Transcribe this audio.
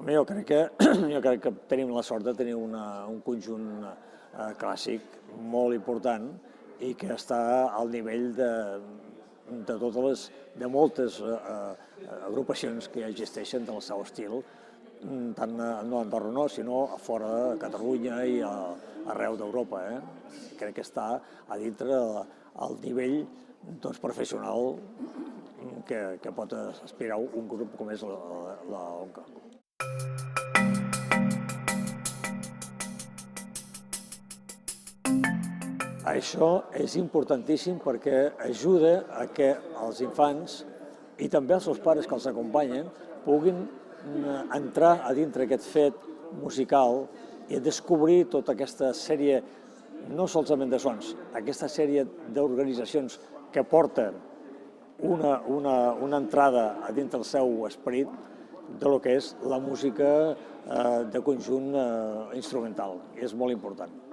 Jo crec que tenim la sort de tenir un conjunt clàssic molt important i que està al nivell de moltes agrupacions que ja existeixen del seu estil, tant no a Andorra no, sinó a fora de Catalunya i arreu d'Europa. Crec que està a dintre el nivell professional que pot aspirar un grup com és la ONCA. Això és importantíssim perquè ajuda a que els infants i també els seus pares que els acompanyen puguin entrar a dintre aquest fet musical i descobrir tota aquesta sèrie, no solament de sons, aquesta sèrie d'organitzacions que porten una entrada a dintre del seu esperit de lo que és la música de conjunt instrumental. És molt important.